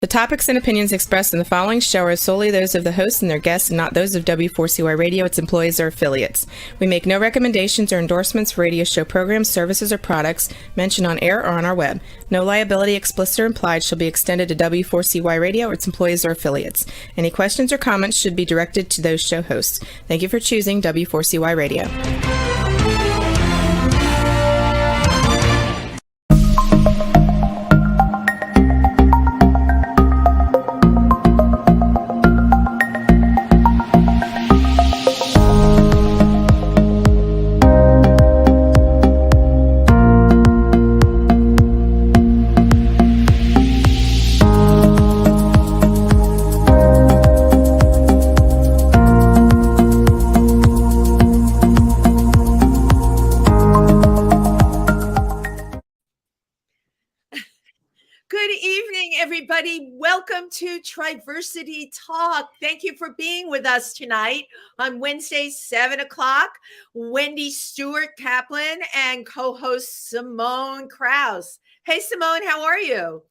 The topics and opinions expressed in the following show are solely those of the hosts and their guests and not those of W4CY Radio, its employees, or affiliates. We make no recommendations or endorsements for radio show programs, services, or products mentioned on air or on our web. No liability, explicit or implied, shall be extended to W4CY Radio or its employees or affiliates. Any questions or comments should be directed to those show hosts. Thank you for choosing W4CY Radio. Welcome to Triversity Talk. Thank you for being with us tonight on Wednesday, 7 o'clock. Wendy, Stuart, Kaplan, and co-host Simone, Kraus. Hey, Simone, how are you?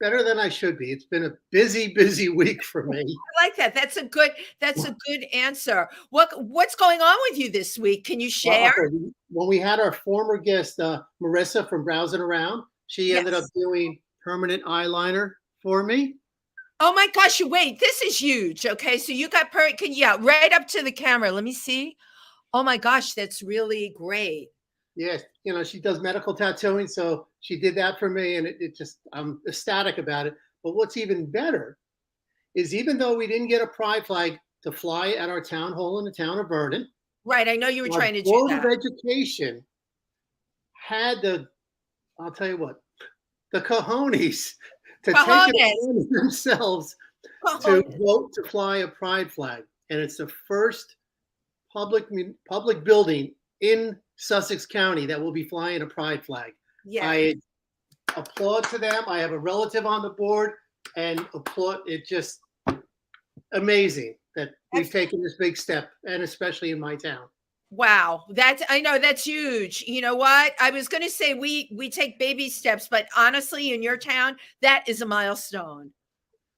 Better than I should be. It's been a busy week for me. I like that. That's a good answer. What's going on with you this week? Can you share? When we had our former guest, Marissa from Browsing Around, she ended up doing permanent eyeliner for me. Oh my gosh, wait, this is huge. Okay, so you got right up to the camera. Let me see. Oh my gosh, that's really great. Yes, she does medical tattooing, so she did that for me, and it just, I'm ecstatic about it. But what's even better is, even though we didn't get a pride flag to fly at our town hall in the town of Vernon. Right, I know you were trying to do that. Board of Education had I'll tell you what, the cojones to take it on themselves to vote to fly a pride flag. And it's the first public building in Sussex County that will be flying a pride flag. Yes. I applaud to them. I have a relative on the board, and applaud. It's just amazing that we've taken this big step, and especially in my town. Wow, I know that's huge. You know what? I was going to say we take baby steps, but honestly, in your town, that is a milestone.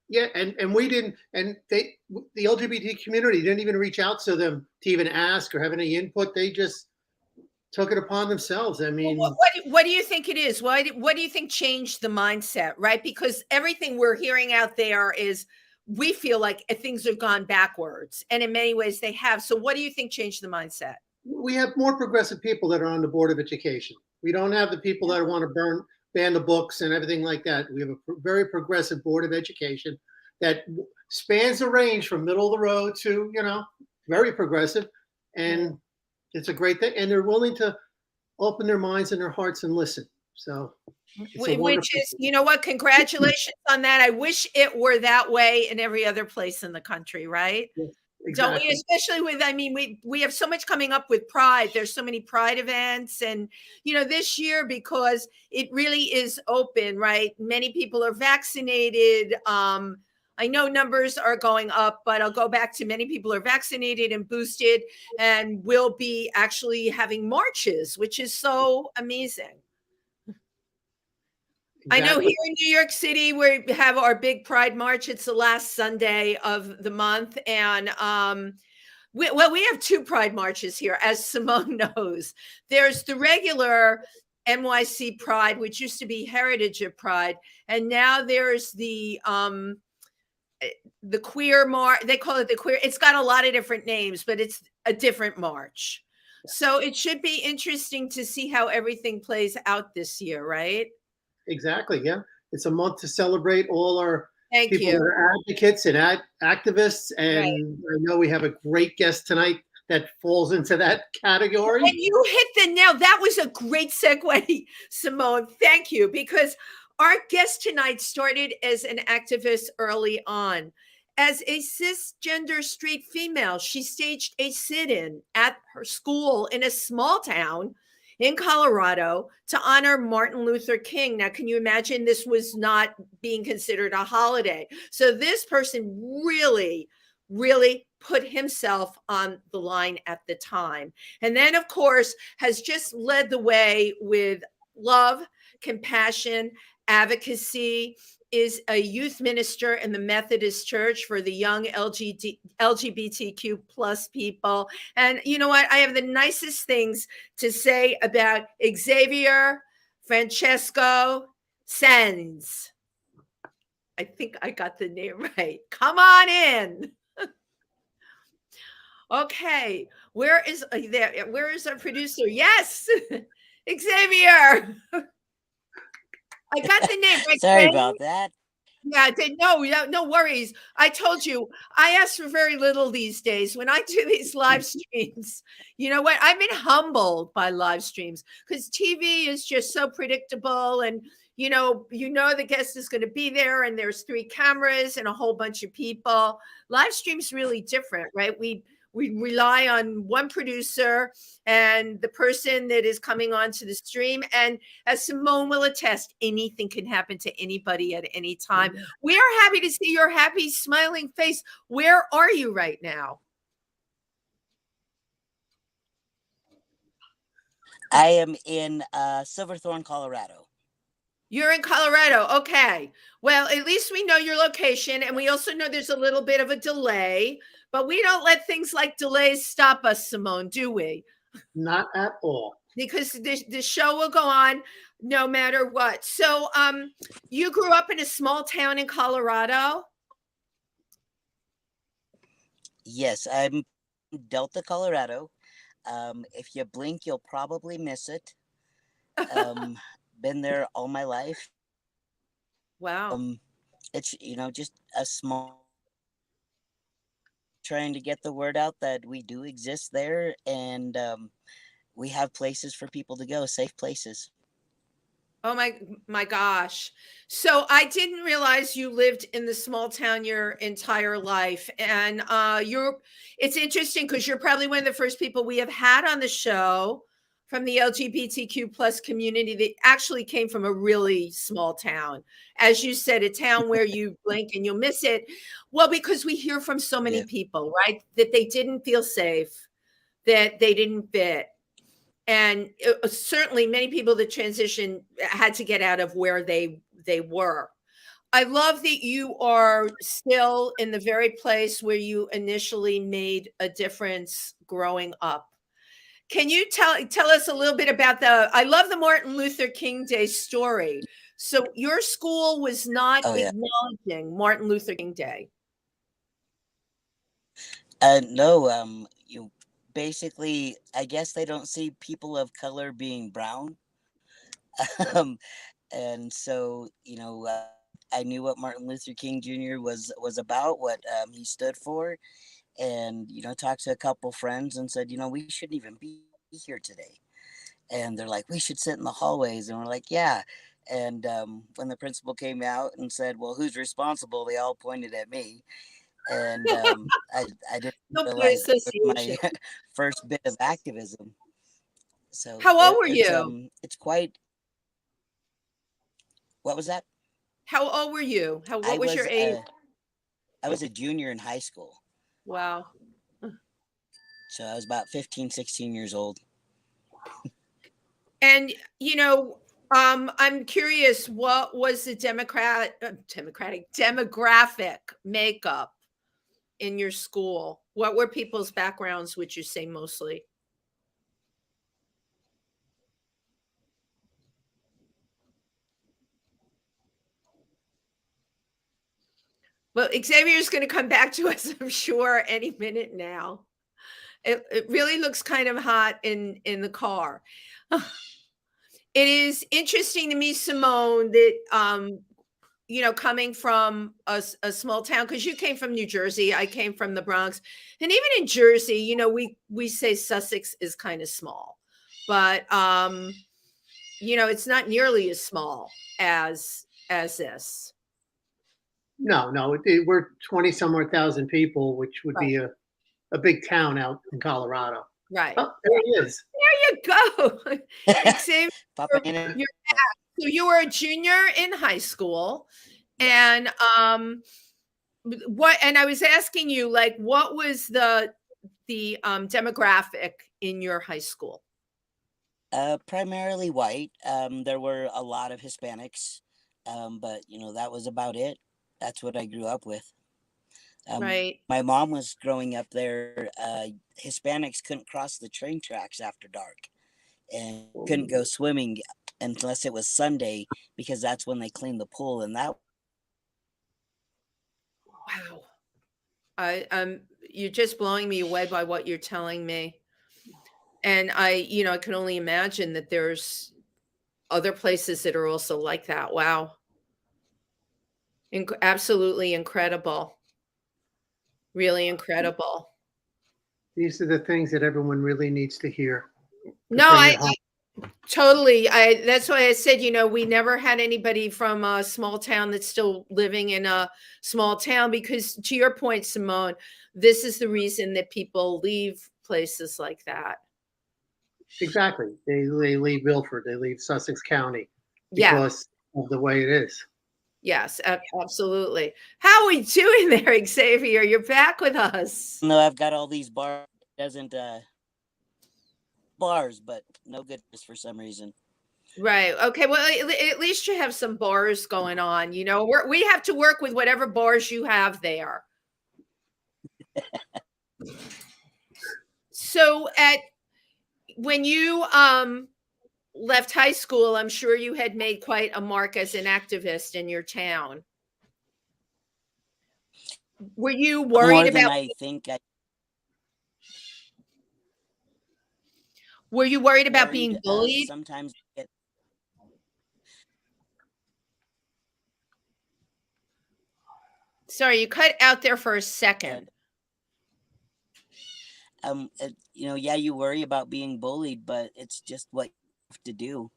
Yeah, and we didn't, and the LGBT community didn't even reach out to them to even ask or have any input. They just took it upon themselves. I mean, what do you think it is? What do you think changed the mindset? Right, because everything we're hearing out there is, we feel like things have gone backwards, and in many ways they have. So what do you think changed the mindset? We have more progressive people that are on the Board of Education. We don't have the people that want to ban the books and everything like that. We have a very progressive Board of Education that spans the range from middle of the road to, very progressive. And it's a great thing. And they're willing to open their minds and their hearts and listen. So, which is, congratulations on that. I wish it were that way in every other place in the country, right? Yes, exactly. Don't we? Especially with, we have so much coming up with Pride. There's so many Pride events, and this year, because it really is open, right? Many people are vaccinated. I know numbers are going up, but I'll go back to many people are vaccinated and boosted, and will be actually having marches, which is so amazing. Exactly. I know here in New York City, we have our big Pride March. It's the last Sunday of the month. And we have two Pride Marches here, as Simone knows. There's the regular NYC Pride, which used to be Heritage of Pride. And now there's the queer march. They call it the queer. It's got a lot of different names, but it's a different march. So it should be interesting to see how everything plays out this year, right? Exactly. Yeah. It's a month to celebrate all our people that are advocates and activists. And I know we have a great guest tonight that falls into that category. And you hit the nail. That was a great segue, Simone. Thank you. Because our guest tonight started as an activist early on. As a cisgender straight female, she staged a sit-in at her school in a small town in Colorado to honor Martin Luther King. Now, can you imagine, this was not being considered a holiday? So this person really, really put himself on the line at the time. And then, of course, has just led the way with love, compassion, advocacy, is a youth minister in the Methodist Church for the young LGBTQ plus people. And you know what? I have the nicest things to say about Xavier Francesco Saenz. I think I got the name right. Come on in. Okay, where is our producer? Yes, Xavier. I got the name right. Sorry about that. Yeah, no worries. I told you, I ask for very little these days. When I do these live streams, you know what? I've been humbled by live streams because TV is just so predictable, and you know the guest is going to be there, and there's 3 cameras and a whole bunch of people. Live stream's really different, right? We rely on one producer and the person that is coming onto the stream. And as Simone will attest, anything can happen to anybody at any time. We are happy to see your happy, smiling face. Where are you right now? I am in Silverthorne, Colorado. You're in Colorado. Okay. Well, at least we know your location. And we also know there's a little bit of a delay. But we don't let things like delays stop us, Simone, do we? Not at all. Because the show will go on no matter what. So you grew up in a small town in Colorado? Yes, I'm Delta, Colorado. If you blink, you'll probably miss it. Been there all my life. Wow. It's, just a small, trying to get the word out that we do exist there, and we have places for people to go, safe places. Oh my gosh. So I didn't realize you lived in the small town your entire life. And it's interesting because you're probably one of the first people we have had on the show from the LGBTQ plus community that actually came from a really small town. As you said, a town where you blink and you'll miss it. Well, because we hear from so many people, right? That they didn't feel safe, that they didn't fit. And certainly many people that transitioned had to get out of where they were. I love that you are still in the very place where you initially made a difference growing up. Can you tell us a little bit about I love the Martin Luther King Day story. So your school was not acknowledging Martin Luther King Day. No, you basically, I guess they don't see people of color being brown. And so, I knew what Martin Luther King Jr. was about, what he stood for. And, talked to a couple friends and said, we shouldn't even be here today. And they're like, we should sit in the hallways. And we're like, yeah. And when the principal came out and said, well, who's responsible? They all pointed at me. And I didn't realize it was my first bit of activism. So how old were you? It's quite. What was that? How old were you? What was your age? I was a junior in high school. Wow. So I was about 15, 16 years old. And, I'm curious, what was the demographic makeup in your school? What were people's backgrounds, would you say mostly? Well, Xavier's going to come back to us, I'm sure, any minute now. It really looks kind of hot in the car. It is interesting to me, Simone, that, coming from a small town, because you came from New Jersey, I came from the Bronx. And even in Jersey, we say Sussex is kind of small. But, it's not nearly as small as this. No, we're 20 some more thousand people, which would be a big town out in Colorado. Right. Oh, there he is. There you go. Xavier, so you were a junior in high school, and and I was asking you, like, what was the demographic in your high school? Primarily white. There were a lot of Hispanics. But that was about it. That's what I grew up with. Right. My mom was growing up there. Hispanics couldn't cross the train tracks after dark, and couldn't go swimming unless it was Sunday, because that's when they cleaned the pool. And that Wow. You're just blowing me away by what you're telling me. And I can only imagine that there's other places that are also like that. Wow. Absolutely incredible. Really incredible. These are the things that everyone really needs to hear. No, I totally. That's why I said, we never had anybody from a small town that's still living in a small town, because to your point, Simone, this is the reason that people leave places like that. Exactly. They leave Milford, they leave Sussex County Yeah. because of the way it is. Yes, absolutely. How are we doing there, Xavier? You're back with us. No, I've got all these bars. Doesn't bars, but no goodness for some reason. Right. Okay. Well, at least you have some bars going on. We have to work with whatever bars you have there. So when you left high school, I'm sure you had made quite a mark as an activist in your town. Were you worried More than about? I think. Were you worried about being bullied? Sometimes. Sorry, you cut out there for a second. Yeah, you worry about being bullied, but it's just what you have to do.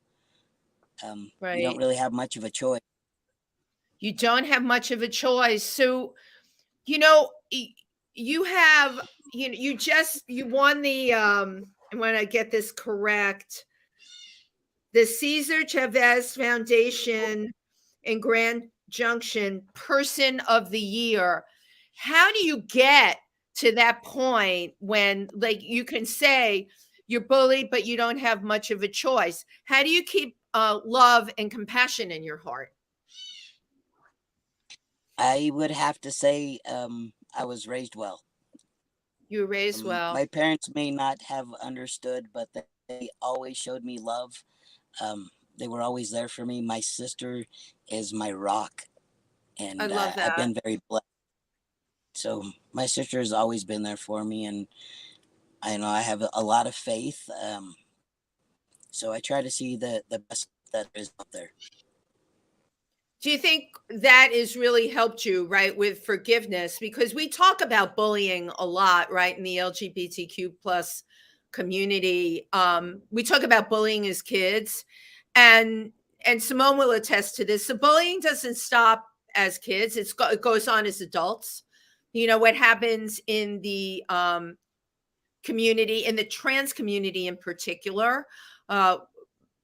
Right. You don't really have much of a choice. You don't have much of a choice. So, you have, you won the, I want to get this correct, the Cesar Chavez Foundation in Grand Junction Person of the Year. How do you get to that point when, like, you can say you're bullied, but you don't have much of a choice? How do you keep love and compassion in your heart? I would have to say I was raised well. You were raised well. My parents may not have understood, but they always showed me love. They were always there for me. My sister is my rock, and I love that. I've been very blessed. So my sister has always been there for me, and I know I have a lot of faith. So I try to see the best that is out there. Do you think that has really helped you, right, with forgiveness? Because we talk about bullying a lot, right, in the LGBTQ plus community. We talk about bullying as kids, and Simone will attest to this. So bullying doesn't stop as kids; it goes on as adults. What happens in the community, in the trans community in particular.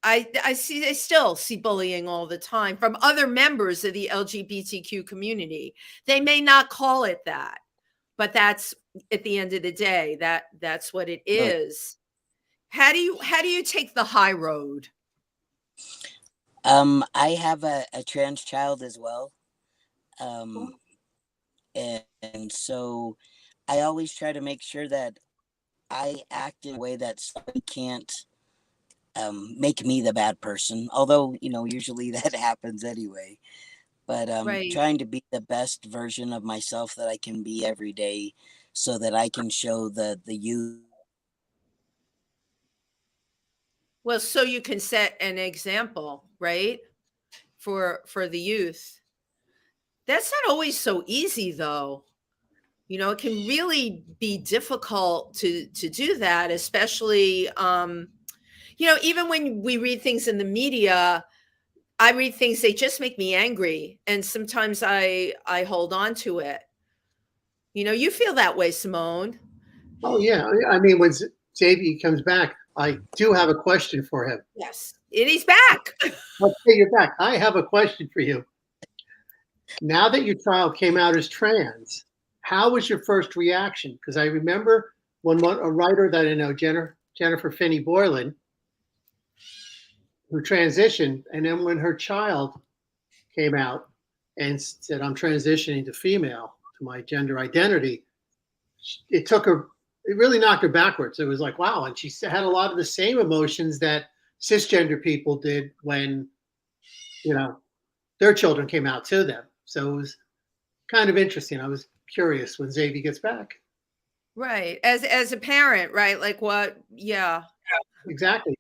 I still see bullying all the time from other members of the LGBTQ community. They may not call it that, but that's, at the end of the day, that's what it is. How do you take the high road? I have a trans child as well. And so I always try to make sure that I act in a way that somebody can't make me the bad person, although usually that happens anyway. But Right. trying to be the best version of myself that I can be every day, so that I can show the youth. Well, so you can set an example, right, for the youth. That's not always so easy, though. It can really be difficult to do that, especially even when we read things in the media. I read things, they just make me angry, and sometimes I hold on to it. You feel that way, Simone. Oh yeah, I mean, when Xavier comes back, I do have a question for him. Yes, and he's back. Okay, you're back. I have a question for you. Now that your child came out as trans, how was your first reaction? Because I remember when a writer that I know, Jennifer Finney Boylan, who transitioned, and then when her child came out and said, I'm transitioning to female, to my gender identity, it took her, it really knocked her backwards. It was like, wow. And she had a lot of the same emotions that cisgender people did when, their children came out to them. So it was kind of interesting. I was curious when Xavier gets back. Right. As a parent, right? Like what? Yeah. Exactly.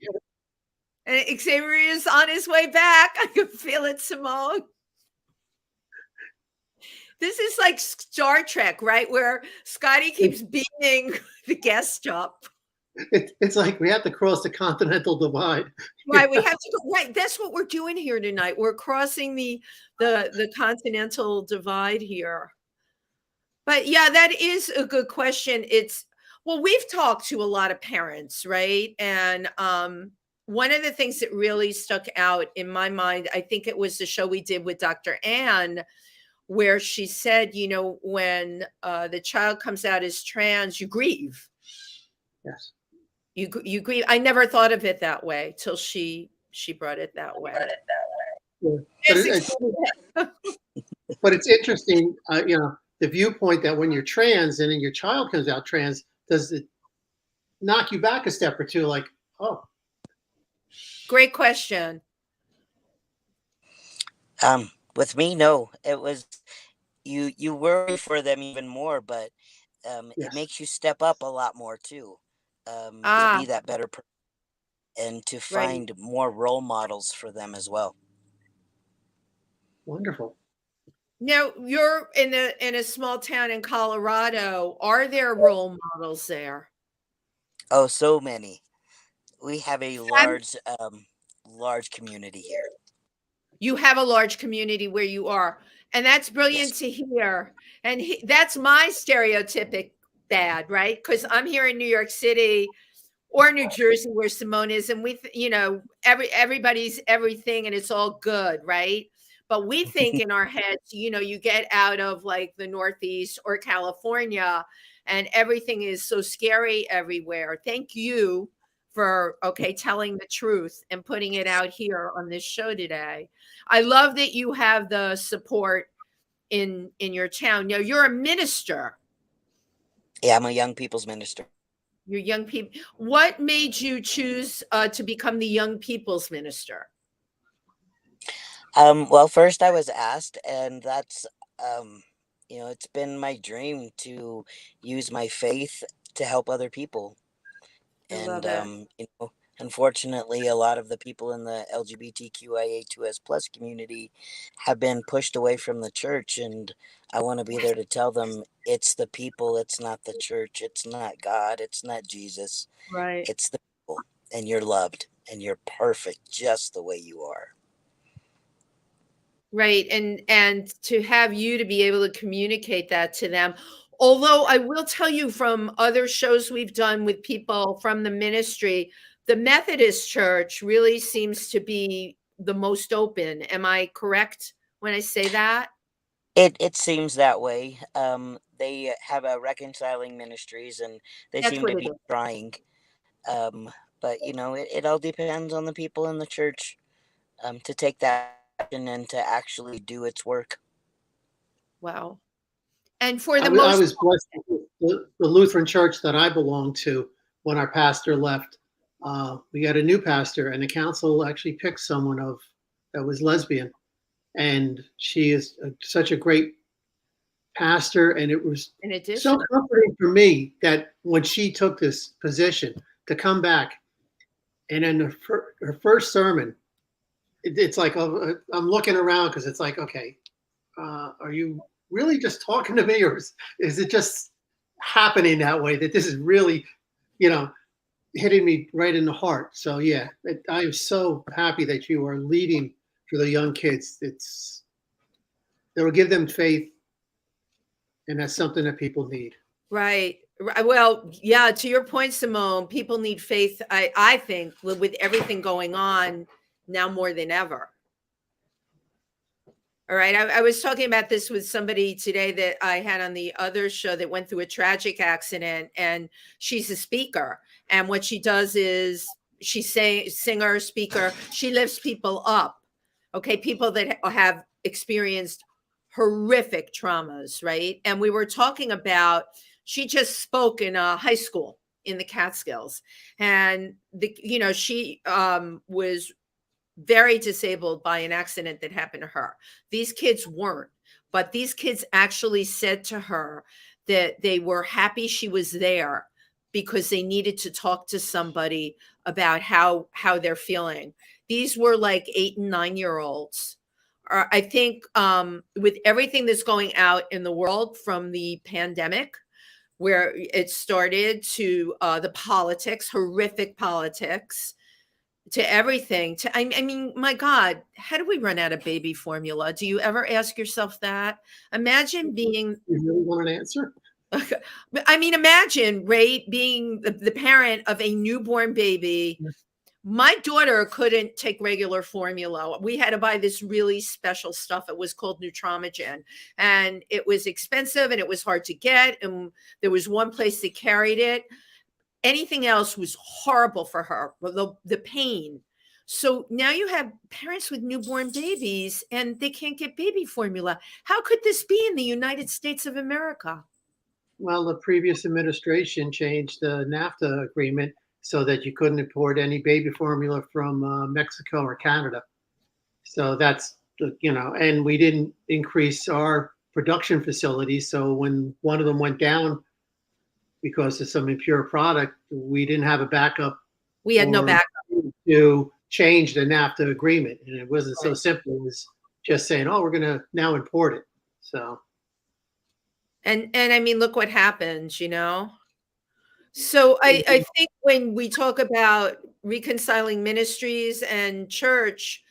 And Xavier is on his way back. I can feel it, Simone. This is like Star Trek, right? Where Scotty keeps beaming the guest up. It's like we have to cross the continental divide. Right. We have to go. Right. That's what we're doing here tonight. We're crossing the continental divide here. But yeah, that is a good question. We've talked to a lot of parents, right? And one of the things that really stuck out in my mind, I think it was the show we did with Dr. Ann, where she said, when the child comes out as trans, you grieve. Yes. You grieve. I never thought of it that way till she brought it that way. Yeah. But it's interesting, the viewpoint that when you're trans and then your child comes out trans, does it knock you back a step or two? Like, oh. Great question. With me, no. It was you worry for them even more, but Yes. It makes you step up a lot more too. To be that better person and to find more role models for them as well. Wonderful. Now you're in a small town in Colorado. Are there role models there? Oh, so many. We have a large community here. You have a large community where you are, and that's brilliant to hear. And that's my stereotypic bad, right? Because I'm here in New York City or New Jersey where Simone is, and we, everybody's everything, and it's all good, right? But we think in our heads, you get out of like the Northeast or California, and everything is so scary everywhere. Thank you for telling the truth and putting it out here on this show today. I love that you have the support in your town. Now you're a minister. Yeah, I'm a young people's minister. You're young people. What made you choose to become the young people's minister? Well, first I was asked, and that's it's been my dream to use my faith to help other people. And unfortunately, a lot of the people in the LGBTQIA2S+ community have been pushed away from the church, and I want to be there to tell them it's the people, it's not the church, it's not God, it's not Jesus, right? It's the people, and you're loved, and you're perfect just the way you are. Right, and to have you to be able to communicate that to them. Although I will tell you from other shows we've done with people from the ministry, the Methodist Church really seems to be the most open. Am I correct when I say that? It seems that way. They have a reconciling ministries, and they seem to be trying. But it all depends on the people in the church to take that action and to actually do its work. Wow. And for I was blessed with the Lutheran church that I belonged to. When our pastor left, we got a new pastor, and the council actually picked someone that was lesbian, and she is such a great pastor. And it was so comforting for me that when she took this position to come back, and in her first sermon, it's like I'm looking around because it's like, okay, are you really just talking to me, or is it just happening that way, that this is really, hitting me right in the heart? So yeah, I am so happy that you are leading for the young kids. It'll give them faith, and that's something that people need. Right. Well, yeah, to your point, Simone, people need faith, I think, with everything going on now more than ever. All right. I was talking about this with somebody today that I had on the other show that went through a tragic accident, and she's a speaker. And what she does is she's singer, speaker. She lifts people up. Okay. People that have experienced horrific traumas, right? And we were talking about, she just spoke in a high school in the Catskills, and she was very disabled by an accident that happened to her. These kids weren't, but these kids actually said to her that they were happy she was there because they needed to talk to somebody about how they're feeling. These were like 8 and 9-year-olds. I think with everything that's going out in the world from the pandemic, where it started, to the politics, horrific politics, to everything, I mean, my God, how do we run out of baby formula? Do you ever ask yourself that? Imagine being... You really want an answer? I mean, imagine, right, being the parent of a newborn baby. My daughter couldn't take regular formula. We had to buy this really special stuff. It was called Nutramigen, and it was expensive and it was hard to get. And there was one place that carried it. Anything else was horrible for her, the pain. So now you have parents with newborn babies and they can't get baby formula. How could this be in the United States of America? Well, the previous administration changed the NAFTA agreement so that you couldn't import any baby formula from Mexico or Canada. So that's, and we didn't increase our production facilities. So when one of them went down because of some impure product, we didn't have a backup. We had no backup to change the NAFTA agreement. And it wasn't so simple. It was just saying, oh, we're going to now import it. So. And I mean, look what happens, So I think when we talk about reconciling ministries and church,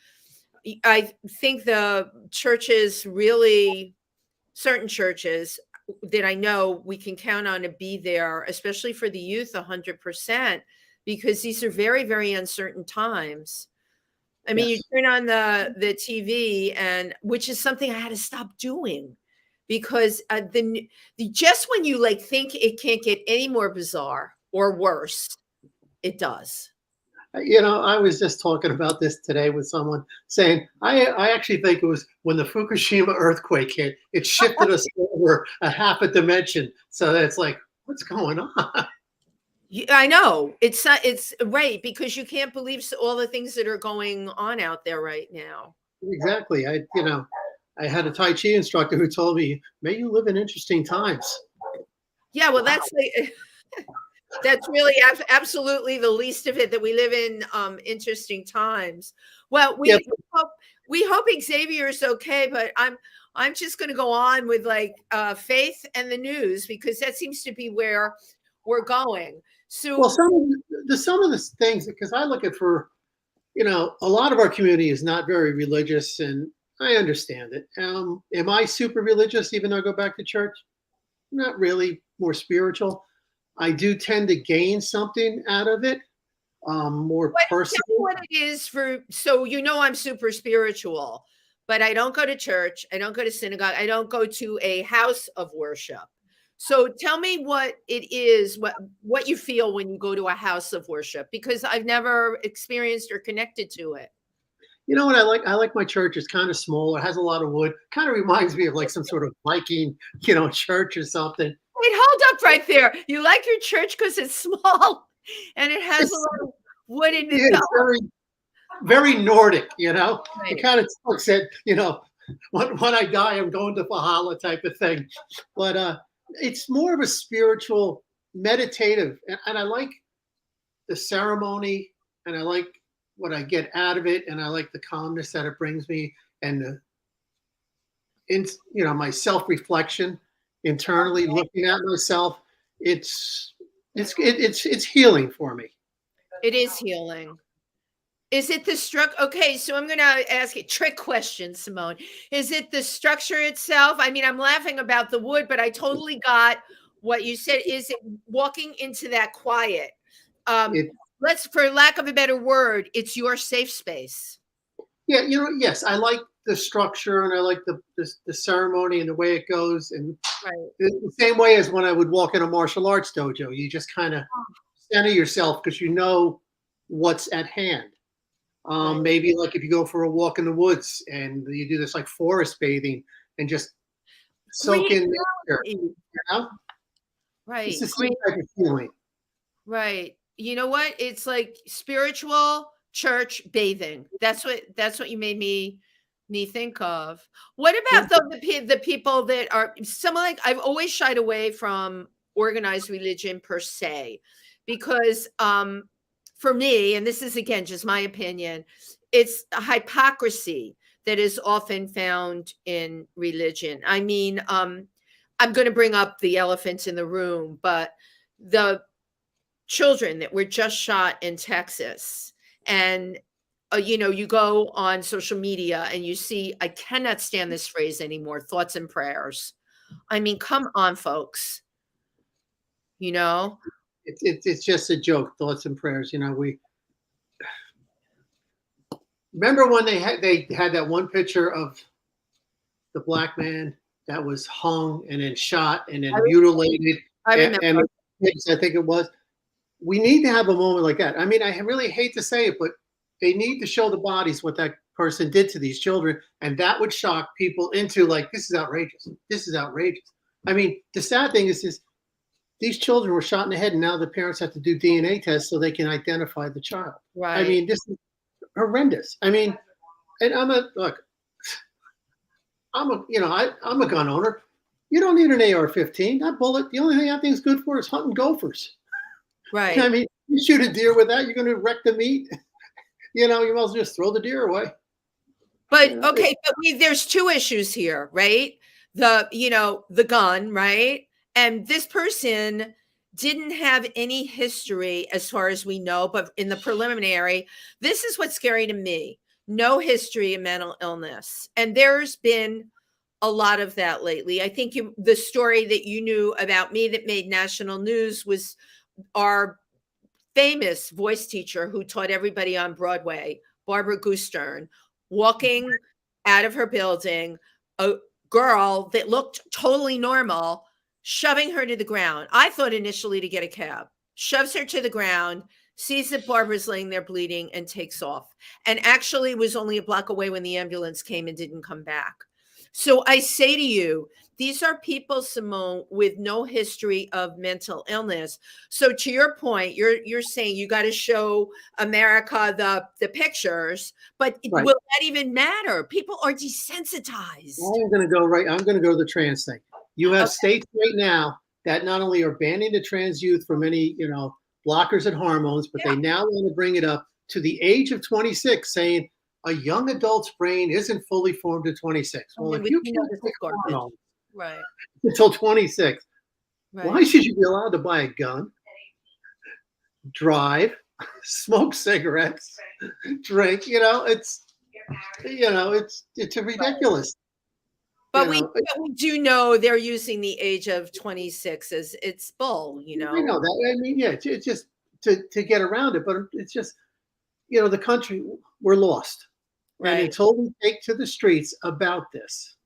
I think the churches, really, certain churches that I know we can count on to be there, especially for the youth, 100%, because these are very, very uncertain times. I mean, Yes. You turn on the TV, and which is something I had to stop doing, because just when you think it can't get any more bizarre or worse, it does. I was just talking about this today with someone saying, I actually think it was when the Fukushima earthquake hit, it shifted us over a half a dimension. So it's like, what's going on? I know it's right, because you can't believe all the things that are going on out there right now. Exactly. I had a Tai Chi instructor who told me, may you live in interesting times. Yeah, well, wow. That's really absolutely the least of it, that we live in interesting times. Well, we hope Xavier is okay, but I'm just going to go on with faith and the news, because that seems to be where we're going. So, well, some of the things, because I look at a lot of our community is not very religious, and I understand it. Am I super religious even though I go back to church? Not really, more spiritual. I do tend to gain something out of it, more personal. Tell me what it is so I'm super spiritual, but I don't go to church. I don't go to synagogue. I don't go to a house of worship. So tell me what it is, what you feel when you go to a house of worship, because I've never experienced or connected to it. You know what I like? I like my church. It's kind of small. It has a lot of wood. Kind of reminds me of some sort of Viking, church or something. Wait, hold up right there. You like your church because it's small and it has a lot of wood in it. It's very, very Nordic, Right. It kind of looks at, when I die, I'm going to Valhalla type of thing. But it's more of a spiritual, meditative, and I like the ceremony, and I like what I get out of it, and I like the calmness that it brings me, and my self-reflection internally, looking at myself. It's healing for me. It is healing. Is it the structure? Okay, so I'm going to ask a trick question, Simone. Is it the structure itself? I mean, I'm laughing about the wood, but I totally got what you said. Is it walking into that quiet? For lack of a better word, it's your safe space. Yeah, yes, I like the structure, and I like the ceremony and the way it goes, and the same way as when I would walk in a martial arts dojo. You just kind of center yourself because you know what's at hand. Maybe like if you go for a walk in the woods and you do this like forest bathing and just soak Green in nature, you know? It's Right. the same type of feeling. Right. You know what? It's like spiritual church bathing. That's what you made me think of. What Yeah. about the people that are someone like I've always shied away from organized religion per se because for me, and this is again just my opinion, it's a hypocrisy that is often found in religion. I mean, I'm going to bring up the elephant in the room, but the children that were just shot in Texas. And, you go on social media and you see, I cannot stand this phrase anymore, thoughts and prayers. I mean, come on, folks, you know? It's just a joke, thoughts and prayers. We remember when they had that one picture of the black man that was hung and then shot and then mutilated. I remember. And I think it was. We need to have a moment like that. I mean, I really hate to say it, but they need to show the bodies what that person did to these children, and that would shock people into like, this is outrageous. This is outrageous. I mean, the sad thing is these children were shot in the head, and now the parents have to do DNA tests so they can identify the child. Right. I mean, this is horrendous. I mean, and I'm a gun owner. You don't need an AR-15. That bullet, the only thing that thing's good for is hunting gophers. Right. I mean, you shoot a deer with that, you're going to wreck the meat. You might as well just throw the deer away. But okay, but there's two issues here, right? The gun, right? And this person didn't have any history as far as we know, but in the preliminary, this is what's scary to me. No history of mental illness. And there's been a lot of that lately. I think the story that you knew about me that made national news was our famous voice teacher who taught everybody on Broadway, Barbara Goostern, walking out of her building, a girl that looked totally normal, shoving her to the ground. I thought initially to get a cab, shoves her to the ground, sees that Barbara's laying there bleeding and takes off. And actually was only a block away when the ambulance came and didn't come back. So I say to you, these are people, Simone, with no history of mental illness. So to your point, you're saying you got to show America the pictures, but Right. Will that even matter? People are desensitized. I'm going to go to the trans thing. You have states right now that not only are banning the trans youth from any, blockers and hormones, but they now want to bring it up to the age of 26, saying a young adult's brain isn't fully formed at 26. Well, if you can't take hormones until 26, why should you be allowed to buy a gun, drive, smoke cigarettes, drink? It's ridiculous. But we do know they're using the age of 26 as it's bull, I know that. I mean, it's just to get around it, but it's just, the country, we're lost. Right. And until we take to the streets about this,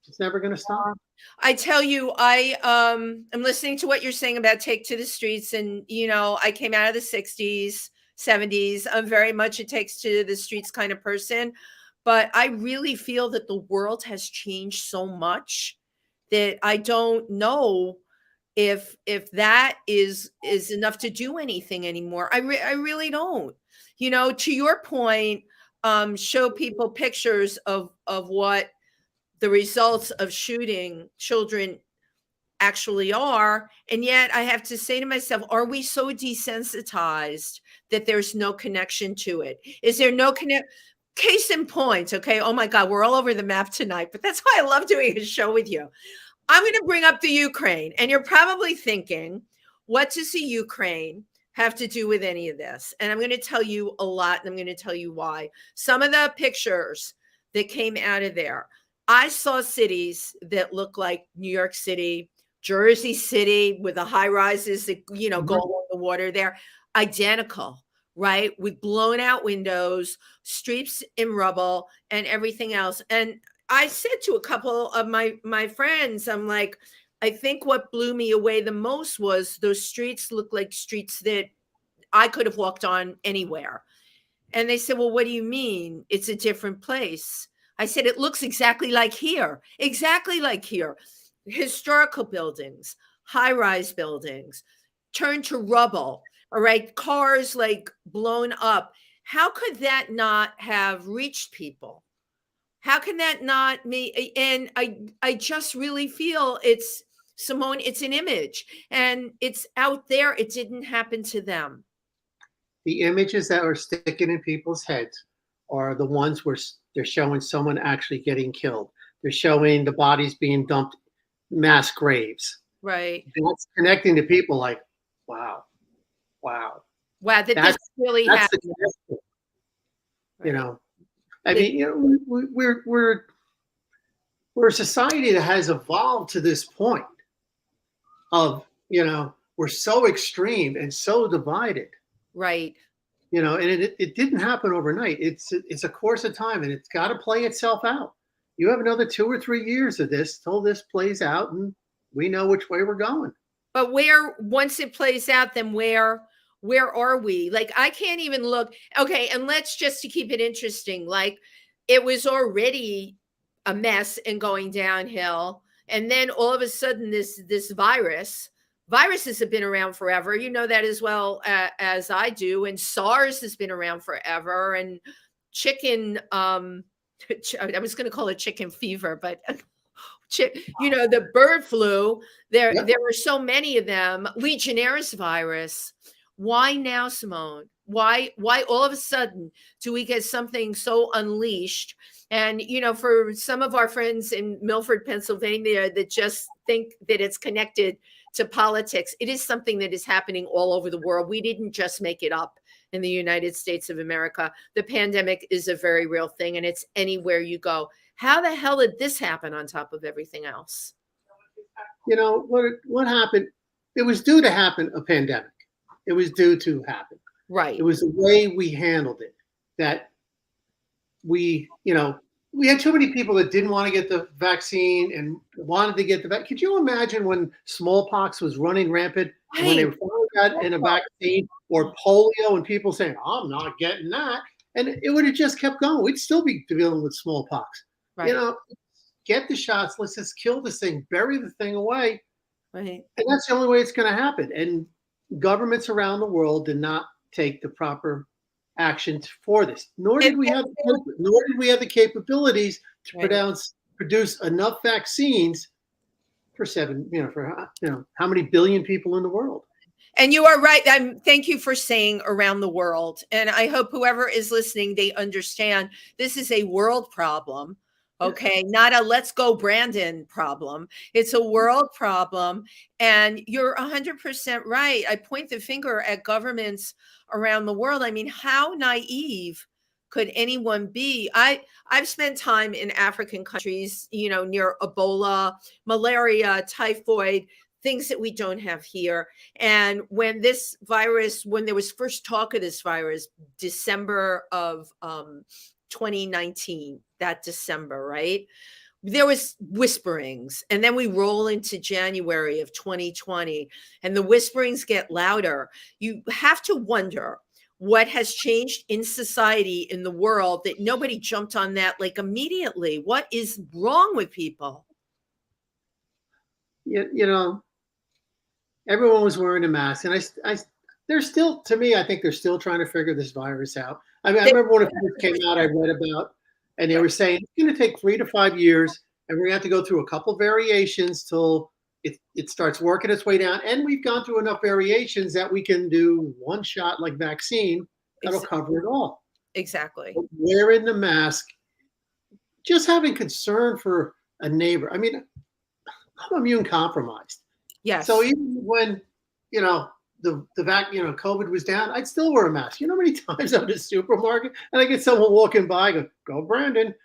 it's never going to stop. I tell you, I'm listening to what you're saying about take to the streets. And, I came out of the 60s, 70s. I'm very much a takes to the streets kind of person. But I really feel that the world has changed so much that I don't know if that is enough to do anything anymore. I really don't. To your point, show people pictures of what the results of shooting children actually are. And yet I have to say to myself, are we so desensitized that there's no connection to it? Is there no Case in point, okay? Oh my God, we're all over the map tonight, but that's why I love doing a show with you. I'm going to bring up the Ukraine, and you're probably thinking, what does the Ukraine have to do with any of this? And I'm going to tell you a lot, and I'm going to tell you why. Some of the pictures that came out of there, I saw cities that look like New York City, Jersey City, with the high rises that, go along the water there, identical. Right? With blown out windows, streets in rubble, and everything else. And I said to a couple of my friends, I'm like, I think what blew me away the most was those streets look like streets that I could have walked on anywhere. And they said, well, what do you mean? It's a different place. I said, it looks exactly like here. Exactly like here. Historical buildings, high-rise buildings, turned to rubble. All right. Cars like blown up. How could that not have reached people? How can that not me? And I just really feel it's, Simone, it's an image and it's out there. It didn't happen to them. The images that are sticking in people's heads are the ones where they're showing someone actually getting killed. They're showing the bodies being dumped, mass graves. Right. That's connecting to people like, wow. Wow, this really happened. You know, I mean, you know, we're a society that has evolved to this point of, you know, we're so extreme and so divided. Right. You know, and it didn't happen overnight. It's a course of time, and it's got to play itself out. You have another 2 or 3 years of this till this plays out, and we know which way we're going. But once it plays out, then where are we? Like, I can't even look. Okay. And let's just, to keep it interesting, like it was already a mess and going downhill. And then all of a sudden this viruses have been around forever. You know that as well as I do. And SARS has been around forever. And chicken, I was going to call it chicken fever, but you know, the bird flu, there were so many of them. Legionnaires virus. Why now, Simone? Why all of a sudden do we get something so unleashed? And, you know, for some of our friends in Milford, Pennsylvania, that just think that it's connected to politics, it is something that is happening all over the world. We didn't just make it up in the United States of America. The pandemic is a very real thing, and it's anywhere you go. How the hell did this happen on top of everything else? You know, what happened? It was due to happen, a pandemic. It was due to happen. Right. It was the way we handled it that we had too many people that didn't want to get the vaccine and wanted to get the vaccine. Could you imagine when smallpox was running rampant, right, when they finally got in a vaccine, or polio, and people saying, I'm not getting that. And it would have just kept going. We'd still be dealing with smallpox. Right. You know, get the shots. Let's just kill this thing, bury the thing away. Right. And that's the only way it's going to happen. And governments around the world did not take the proper action for this. Nor did we have the capabilities to produce enough vaccines for how many billion people in the world. And you are right. Thank you for saying around the world. And I hope whoever is listening, they understand this is a world problem. Okay. Not a let's go Brandon problem. It's a world problem. And you're 100% right. I point the finger at governments around the world. I mean, how naive could anyone be? I've spent time in African countries, you know, near Ebola, malaria, typhoid, things that we don't have here. And when there was first talk of this virus, December of 2019, that December, right? There was whisperings, and then we roll into January of 2020, and the whisperings get louder. You have to wonder what has changed in society, in the world, that nobody jumped on that like immediately. What is wrong with people? You know, everyone was wearing a mask, and they're still, to me, I think they're still trying to figure this virus out. I mean, I remember when it first came out, I read about, and they were saying it's going to take 3 to 5 years, and we're going to have to go through a couple variations till it starts working its way down. And we've gone through enough variations that we can do one shot like vaccine that'll cover it all. Exactly. But wearing the mask, just having concern for a neighbor. I mean, I'm immune compromised. Yes. So even when, you know, COVID was down, I'd still wear a mask. You know how many times I'm in the supermarket and I get someone walking by, go Brandon.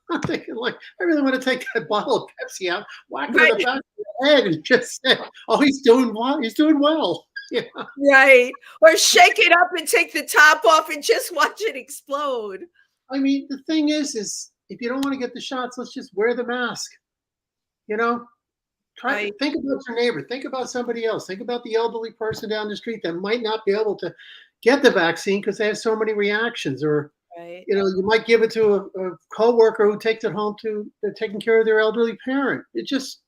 I'm thinking, like, I really want to take that bottle of Pepsi out, whack it in the back of the head, and just say, "Oh, he's doing well. He's doing well." Yeah. Right. Or shake it up and take the top off and just watch it explode. I mean, the thing is if you don't want to get the shots, let's just wear the mask. You know, think about your neighbor. Think about somebody else. Think about the elderly person down the street that might not be able to get the vaccine because they have so many reactions, or Right. you might give it to a coworker who takes it home to taking care of their elderly parent. It's just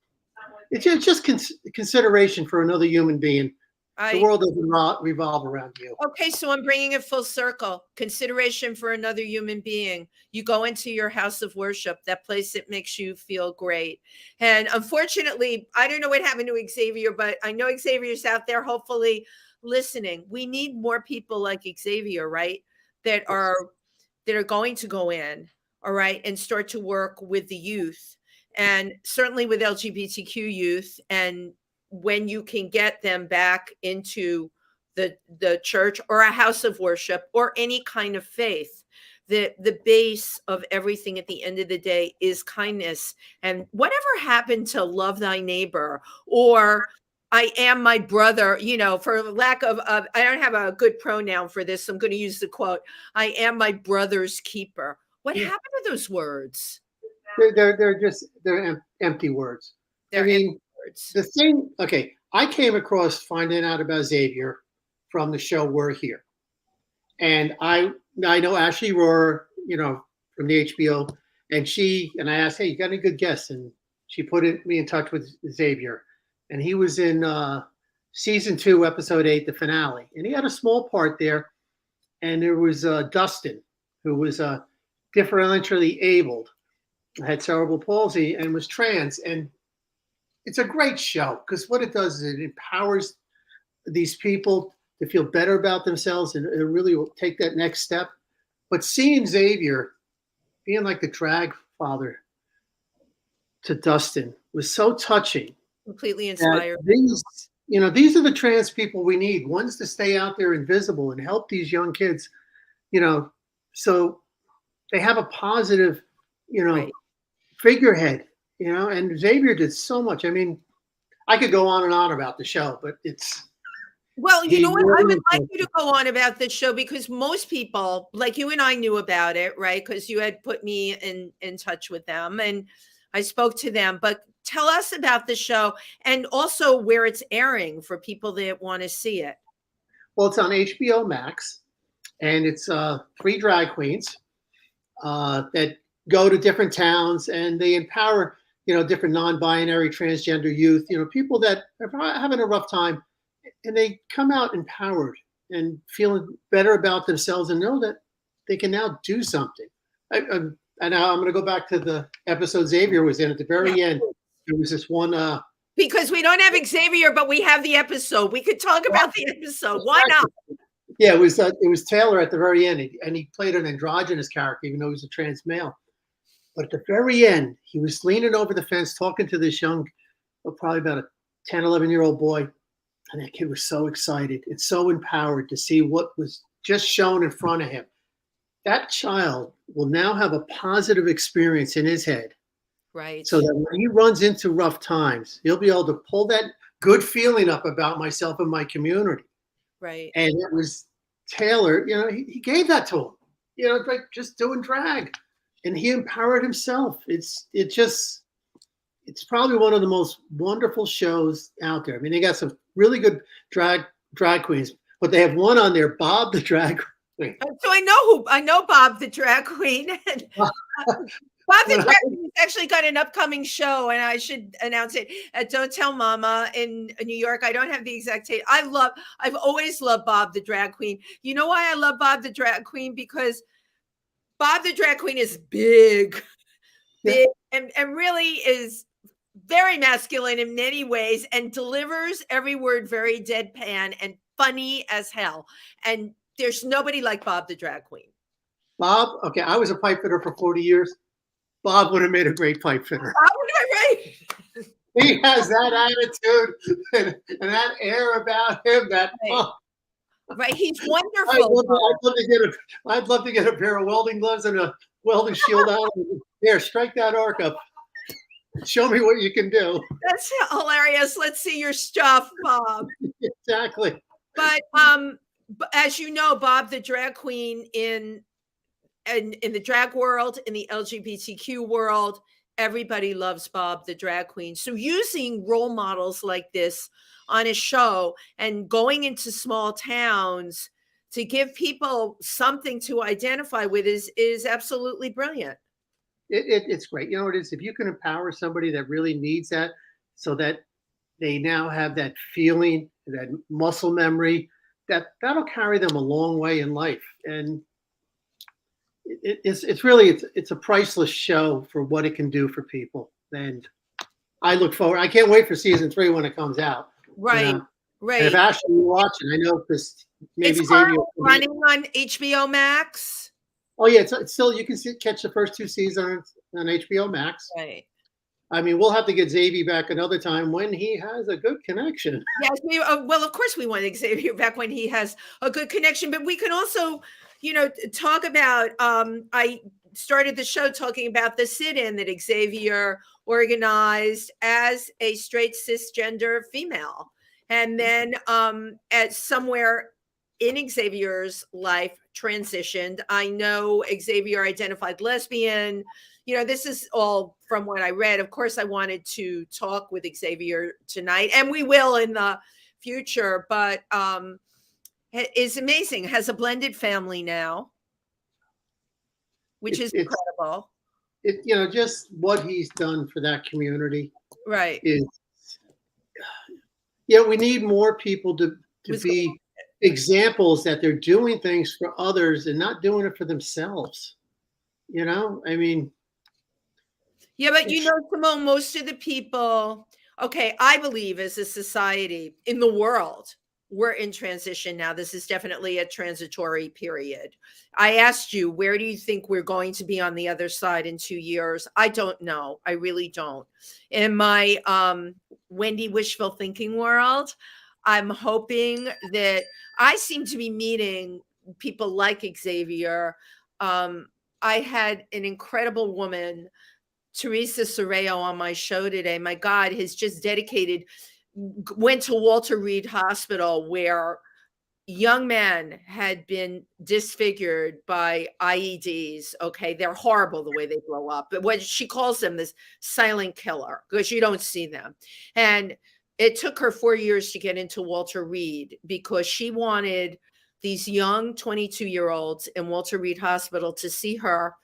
consideration for another human being. The world doesn't revolve around you. Okay, so I'm bringing it full circle. Consideration for another human being. You go into your house of worship, that place that makes you feel great. And unfortunately, I don't know what happened to Xavier, but I know Xavier's out there, hopefully listening. We need more people like Xavier, right? That are going to go in, all right, and start to work with the youth, and certainly with LGBTQ youth. And when you can get them back into the church or a house of worship or any kind of faith, the base of everything at the end of the day is kindness. And whatever happened to love thy neighbor, or I am my brother, for lack of, I don't have a good pronoun for this, so I'm going to use the quote, I am my brother's keeper. What happened to those words? They're empty words. They're empty words. The thing, okay, I came across finding out about Xavier from the show We're Here. And I know Ashley Rohrer, from the HBO, and I asked, hey, you got any good guests? And she put me in touch with Xavier. And he was in season 2, episode 8, the finale. And he had a small part there. And there was Dustin, who was differentially abled, had cerebral palsy, and was trans. And it's a great show because what it does is it empowers these people to feel better about themselves and really take that next step. But seeing Xavier being like the drag father to Dustin was so touching. Completely inspired. These are the trans people we need, ones to stay out there invisible and help these young kids, so they have a positive, Right. figurehead, and Xavier did so much. I mean, I could go on and on about the show, but it's. Well, you know what? I would like you to go on about this show because most people, like you and I, knew about it, right? Because you had put me in touch with them and I spoke to them. But tell us about the show and also where it's airing for people that want to see it. Well, it's on HBO Max, and it's 3 drag queens that go to different towns, and they empower, different non-binary, transgender youth, people that are having a rough time. And they come out empowered and feeling better about themselves and know that they can now do something. And now I'm going to go back to the episode Xavier was in at the very end. There was this one. Because we don't have Xavier, but we have the episode. We could talk about the episode. Why not? Yeah, it was Taylor at the very end, and he played an androgynous character, even though he was a trans male. But at the very end, he was leaning over the fence talking to this young, probably about a 10, 11-year-old boy. And that kid was so excited and so empowered to see what was just shown in front of him. That child will now have a positive experience in his head. Right. So that when he runs into rough times, he'll be able to pull that good feeling up about myself and my community. Right. And it was Taylor, he gave that to him, like just doing drag. And he empowered himself. It's probably one of the most wonderful shows out there. I mean, they got some really good drag queens, but they have one on there, Bob the drag queen. So I know Bob the drag queen. Bob the drag queen has actually got an upcoming show, and I should announce it at Don't Tell Mama in New York. I don't have the exact date. I've always loved Bob the drag queen. You know why I love Bob the drag queen? Because Bob the drag queen is big, and really is very masculine in many ways and delivers every word very deadpan and funny as hell. And there's nobody like Bob the drag queen. Bob, okay, I was a pipe fitter for 40 years. Bob would have made a great pipe fitter. Bob, right? He has that attitude and that air about him. Right, he's wonderful. I'd love to get a pair of welding gloves and a welding shield on. Here, strike that arc up. Show me what you can do. That's hilarious. Let's see your stuff, Bob. Exactly. But as you know, Bob the drag queen in the drag world, in the LGBTQ world, everybody loves Bob the drag queen. So using role models like this on a show and going into small towns to give people something to identify with is absolutely brilliant. It's great. You know what it is? If you can empower somebody that really needs that, so that they now have that feeling, that muscle memory, that'll carry them a long way in life. And it's really a priceless show for what it can do for people. And I look forward. I can't wait for season 3 when it comes out. Right, You know? right. And if Ashley, you're watching, I know because maybe It's Xavier running on HBO Max. Oh yeah, it's still you can catch the first 2 seasons on HBO Max. Right. I mean, we'll have to get Xavier back another time when he has a good connection. Yes, well, of course we want Xavier back when he has a good connection, but we can also, talk about, I started the show talking about the sit-in that Xavier organized as a straight cisgender female. And then at somewhere in Xavier's life transitioned. I know Xavier identified lesbian. This is all from what I read. Of course, I wanted to talk with Xavier tonight, and we will in the future, but it's amazing. Has a blended family now, which is incredible. Just what he's done for that community. Right. We need more people to be examples that they're doing things for others and not doing it for themselves. I mean. Yeah, but Simone, most of the people, I believe as a society in the world, we're in transition now. This is definitely a transitory period. I asked you, where do you think we're going to be on the other side in 2 years? I don't know. I really don't. In my Wendy wishful thinking world, I'm hoping that I seem to be meeting people like Xavier. I had an incredible woman, Teresa Sorreo, on my show today. My God, has just went to Walter Reed Hospital where young men had been disfigured by IEDs. Okay, they're horrible the way they blow up. But what she calls them, this silent killer, because you don't see them. And it took her 4 years to get into Walter Reed because she wanted these young 22-year-olds in Walter Reed Hospital to see her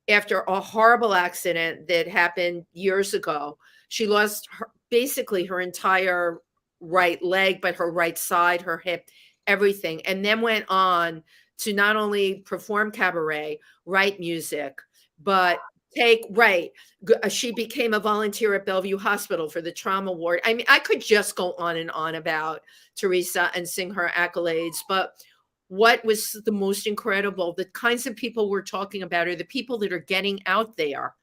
after a horrible accident that happened years ago. She lost basically her entire right leg, but her right side, her hip, everything. And then went on to not only perform cabaret, write music, but she became a volunteer at Bellevue Hospital for the trauma ward. I mean, I could just go on and on about Teresa and sing her accolades, but what was the most incredible, the kinds of people we're talking about are the people that are getting out there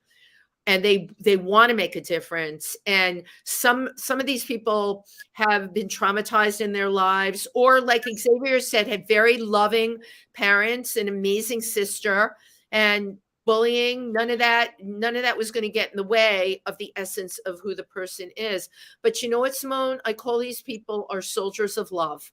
and they want to make a difference. And some of these people have been traumatized in their lives, or like Xavier said, had very loving parents, an amazing sister, and bullying. None of that was going to get in the way of the essence of who the person is. But you know what, Simone? I call these people our soldiers of love.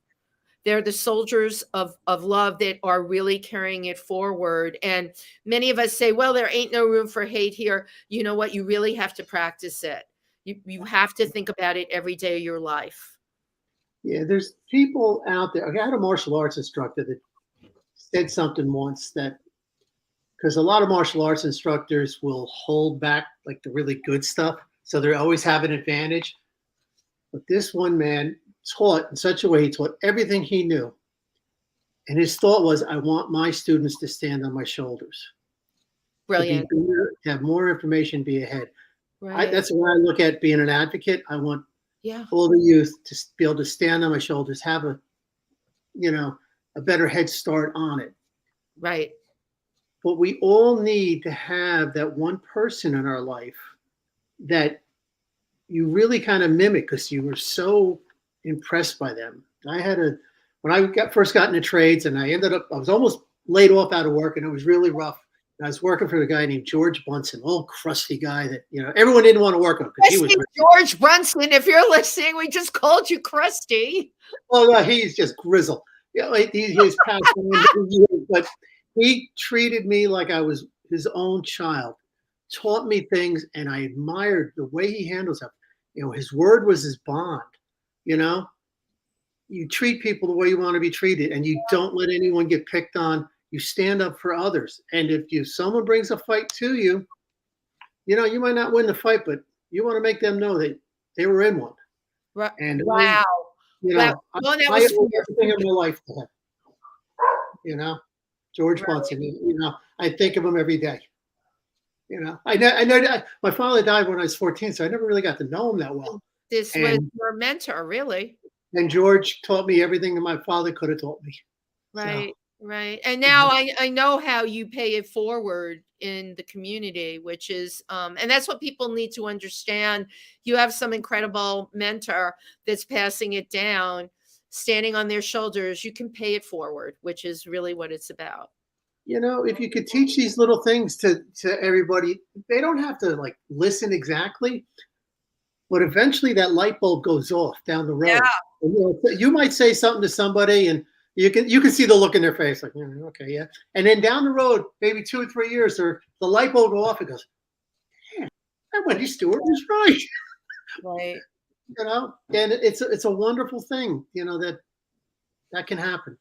They're the soldiers of love that are really carrying it forward. And many of us say, well, there ain't no room for hate here. You know what? You really have to practice it. You have to think about it every day of your life. Yeah, there's people out there. I had a martial arts instructor that said something once that, because a lot of martial arts instructors will hold back like the really good stuff, so they always have an advantage. But this one man taught in such a way, he taught everything he knew. And his thought was, I want my students to stand on my shoulders. Brilliant. To have more information, be ahead. Right. That's the way I look at being an advocate. I want all the youth to be able to stand on my shoulders, have a better head start on it. Right. But we all need to have that one person in our life that you really kind of mimic because you were so impressed by them. When I first got into trades, and I was almost laid off out of work, and it was really rough. And I was working for a guy named George Bunsen, old crusty guy that everyone didn't want to work with because he was George Bunsen. If you're listening, we just called you crusty. Oh no, he's just grizzled. He's passed on, but he treated me like I was his own child. Taught me things, and I admired the way he handles it. His word was his bond. you treat people the way you want to be treated, and you don't let anyone get picked on. You stand up for others. And if someone brings a fight to you, you might not win the fight, but you want to make them know that they were in one. Right. And wow. I owe everything in my life to him. George Bunsen. I think of him every day. I know that my father died when I was 14, so I never really got to know him that well. This was your mentor, really. And George taught me everything that my father could have taught me. Right, right. And now I know how you pay it forward in the community, which is, and that's what people need to understand. You have some incredible mentor that's passing it down, standing on their shoulders. You can pay it forward, which is really what it's about. If you could teach these little things to everybody, they don't have to listen exactly, but eventually that light bulb goes off down the road. Yeah. And, you might say something to somebody and you can see the look in their face, like, okay, yeah. And then down the road, maybe 2 or 3 years, the light bulb will go off and goes, man, that Wendy Stuart was right. Right. And it's a wonderful thing, that can happen.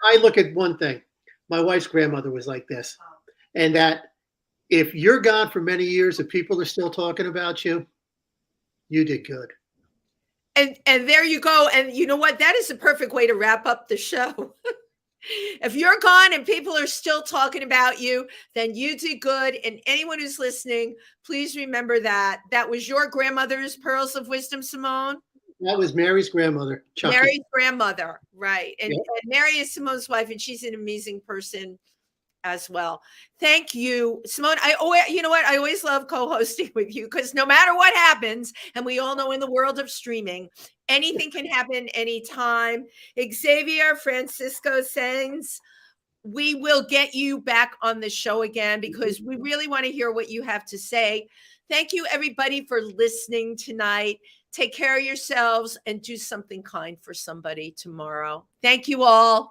I look at one thing. My wife's grandmother was like this, and that if you're gone for many years and people are still talking about you, you did good. And there you go. And you know what? That is a perfect way to wrap up the show. If you're gone and people are still talking about you, then you did good. And anyone who's listening, please remember that. That was your grandmother's pearls of wisdom, Simone. That was Mary's grandmother. Chucky. Mary's grandmother, right. And Mary is Simone's wife, and she's an amazing person as well. Thank you, Simone. You know what? I always love co-hosting with you because no matter what happens, and we all know in the world of streaming, anything can happen anytime. Xavier, Francisco, Saenz, we will get you back on the show again because we really want to hear what you have to say. Thank you, everybody, for listening tonight. Take care of yourselves and do something kind for somebody tomorrow. Thank you all.